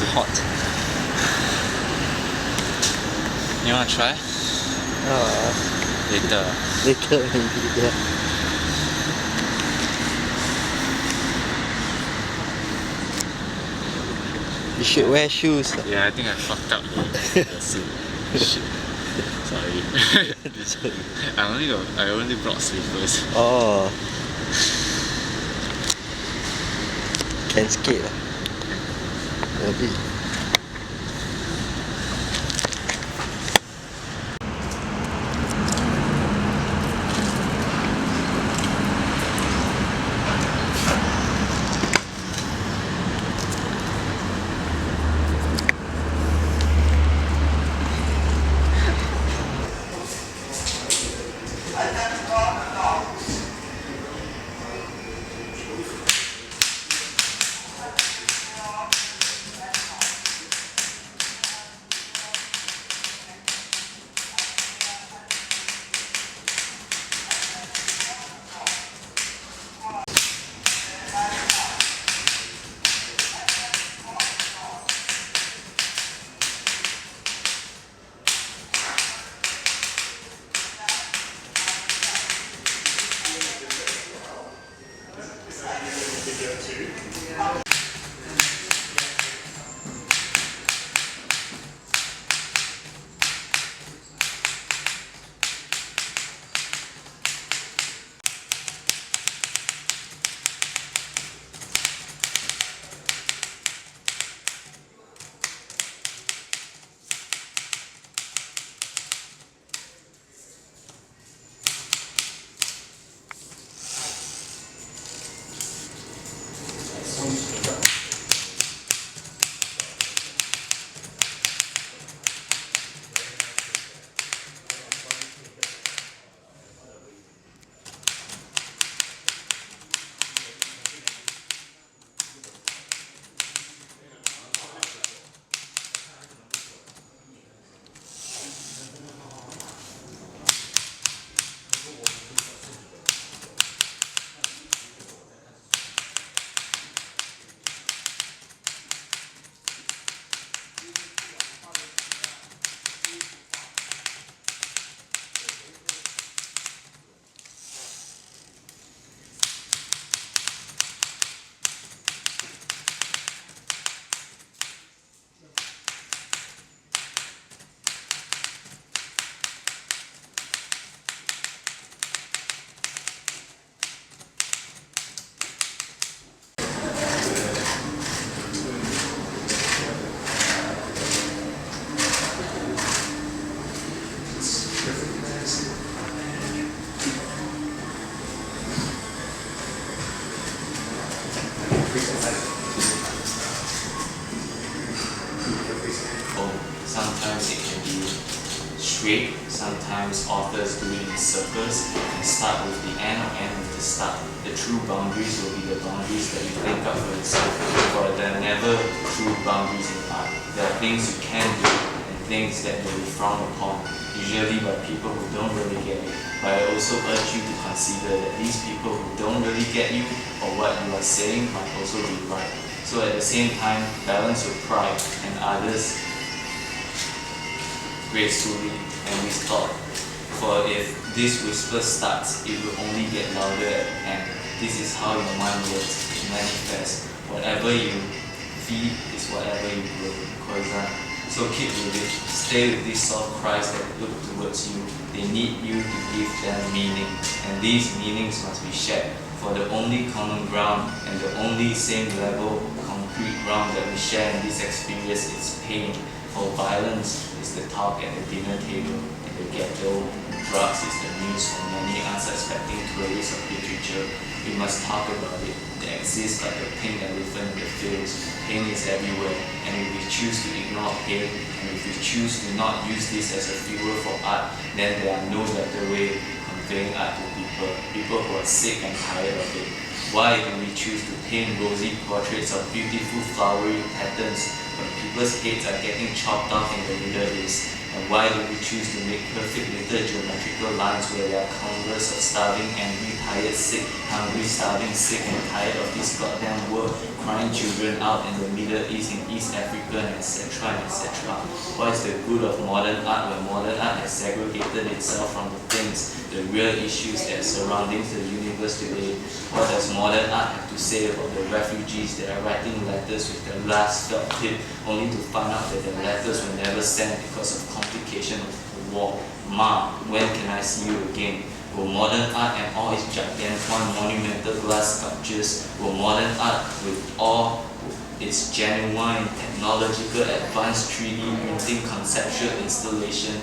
It's hot. You wanna try? Later. Later maybe, yeah. You should wear shoes. Yeah, I think I fucked up the suit. Shit. Sorry. I only brought slippers. Oh. Can skate maybe. Sometimes it can be straight, sometimes authors do it in circles and start with the end or end with the start. The true boundaries will be the boundaries that you think of for yourself, for there are never true boundaries in art. There are things you can do and things that will be frowned upon, usually by people who don't really get it. But I also urge you to consider that these people who don't really get you or what you are saying might also be right. So at the same time, balance your pride and others gracefully and with thought. For if this whisper starts, it will only get louder at the end. This is how your mind works, to manifest. Whatever you feed is whatever you grow. So keep with it. Stay with these soft cries that look towards you. They need you to give them meaning. And these meanings must be shared. For the only common ground and the only same level concrete ground that we share in this experience is pain. For violence is the talk at the dinner table in the ghetto, drugs is the news for many unsuspecting tourists of literature. We must talk about it. It exists like a pink elephant in the fields. Pain is everywhere, and if we choose to ignore pain, and if we choose to not use this as a fuel for art, then there are no better way conveying art to people who are sick and tired of it. Why do we choose to paint rosy portraits of beautiful flowery patterns when people's heads are getting chopped off in the Middle East? And why do we choose to make perfect little geometrical lines where there are countless of starving, angry, tired, sick, hungry, starving, sick and tired of this goddamn world, crying children out in the Middle East, in East Africa, and etc. and etc. What is the good of modern art when modern art has segregated itself from the things, the real issues that are surrounding the universe today? What does modern art have to say about the refugees that are writing letters with their last felt tip, only to find out that their letters were never sent because of complication of the war? Ma, when can I see you again? Will modern art and all its gigantic monumental glass sculptures, will modern art with all its genuine technological advanced 3D printing conceptual installation,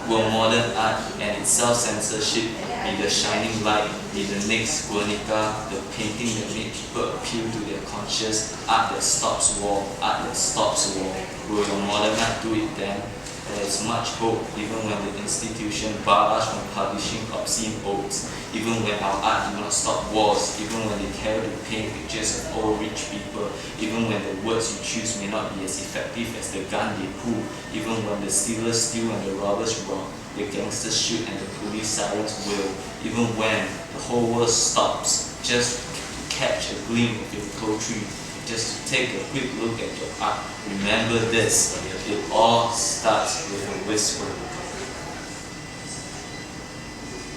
will modern art and its self-censorship be the shining light, be the next Guernica, the painting that made people appeal to their conscious, art that stops war, art that stops war? Will your modern art do it then? There is much hope, even when the institution bars us from publishing obscene odes, even when our art do not stop wars, even when they tell you to paint pictures of old rich people, even when the words you choose may not be as effective as the gun they pull, even when the stealers steal and the robbers rob, the gangsters shoot and the police sirens wail, even when the whole world stops just to catch a glimpse of your poetry, just to take a quick look at your art. Remember this, it all starts with a whisper.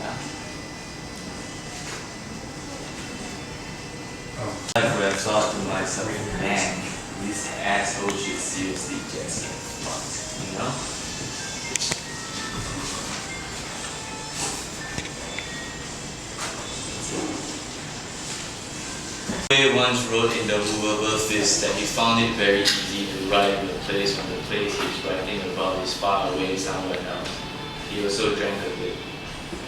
Yeah. I would have thought to myself, man, this asshole should seriously just get fucked, you know? He once wrote in the movable fist that he found it very easy to write in the place when the place he's writing about is far away somewhere else. He also drank a bit.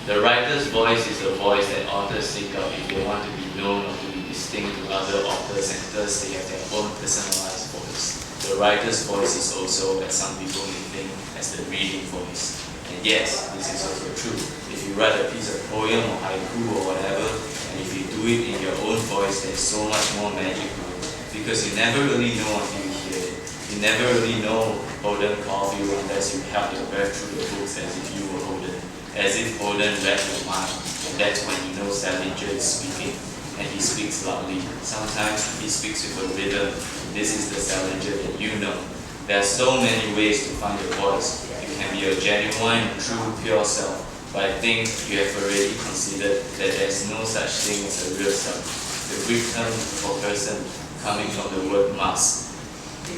The writer's voice is the voice that authors seek out if they want to be known or to be distinct to other authors, and thus they have their own personalized voice. The writer's voice is also, as some people may think, as the reading voice. And yes, this is also true. If you write a piece of poem or haiku or whatever, and if you do it in your own voice, there's so much more magic to it. Because you never really know until you hear it. You never really know Holden Caulfield unless you held your breath through the books as if you were Holden. As if Holden read your mind. And that's when you know Salinger is speaking. And he speaks loudly. Sometimes he speaks with a rhythm. This is the Salinger that you know. There are so many ways to find your voice. You can be a genuine, true, pure self. But I think you have already considered that there is no such thing as a real self. The Greek term for person coming from the word mask.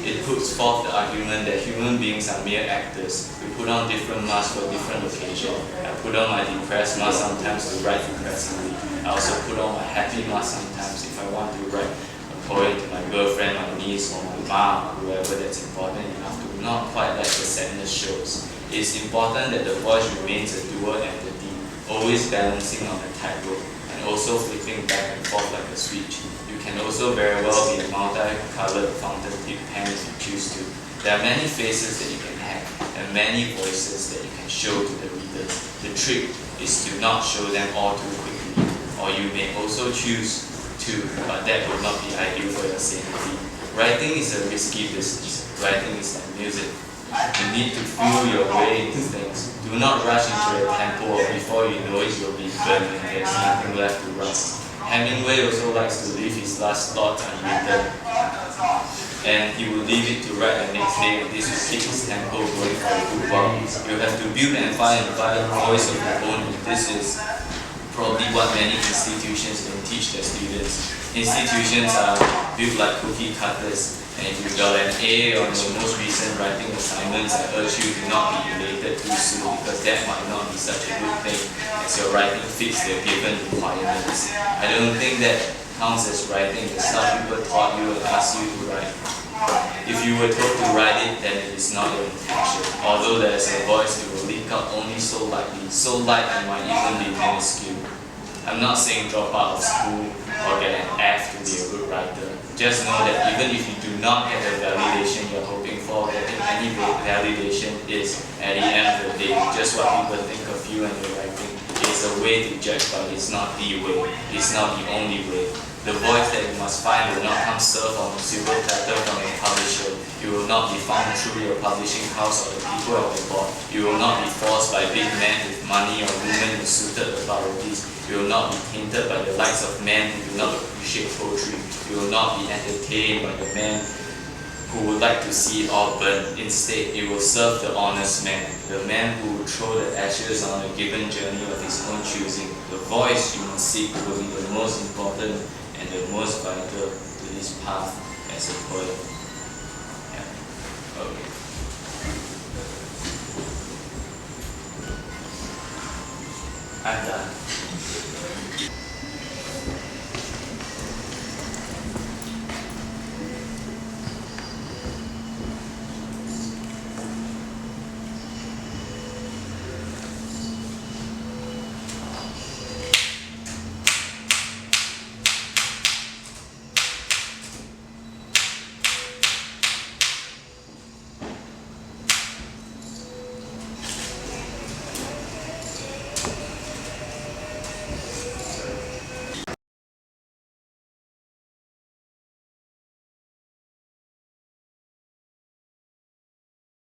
It puts forth the argument that human beings are mere actors. We put on different masks for different occasions. I put on my depressed mask sometimes to write depressingly. I also put on my happy mask sometimes if I want to write a poem to my girlfriend, my niece, or my mom, or whoever that's important enough to not quite let the sadness shows. It's important that the voice remains a dual entity, always balancing on a tightrope, and also flipping back and forth like a switch. You can also very well be a multi-colored fountain tip pen if you choose to. There are many faces that you can have, and many voices that you can show to the readers. The trick is to not show them all too quickly, or you may also choose to, but that would not be ideal for your sanity. Writing is a risky business. Writing is like music. You need to feel your way into things. Do not rush into a tempo, or before you know it, you'll be burned and there's nothing left to write. Hemingway also likes to leave his last thoughts unwritten, and he will leave it to write the next day, and this will keep his tempo going for a good while. You have to build and find a voice of your own. This is probably what many institutions don't teach their students. Institutions are built like cookie cutters, and if you got an A on your most recent writing assignments, I urge you to not be elated too soon, because that might not be such a good thing as your writing fits their given requirements. I don't think that counts as writing, as some people taught you and asked you to write. If you were told to write it, then it is not your intention. Although there is a voice, it will leak out only so lightly, so light it might even be minuscule. I'm not saying drop out of school or get an F to be a good writer. Just know that even if you do not get the validation you're hoping for, getting any validation is, at the end of the day, just what people think of you and your writing. It's a way to judge, but it's not the way. It's not the only way. The voice that you must find will not come served on a silver platter from a publisher. You will not be found through your publishing house or the people at the board. You will not be forced by big men with money or women with suited authorities. You will not be tainted by the likes of men who do not appreciate poetry. You will not be entertained by the men who would like to see it all burn. Instead, it will serve the honest man, the man who will throw the ashes on a given journey of his own choosing. The voice you must seek will be the most important and the most vital to his path as a poet. Yeah. Okay. I'm done.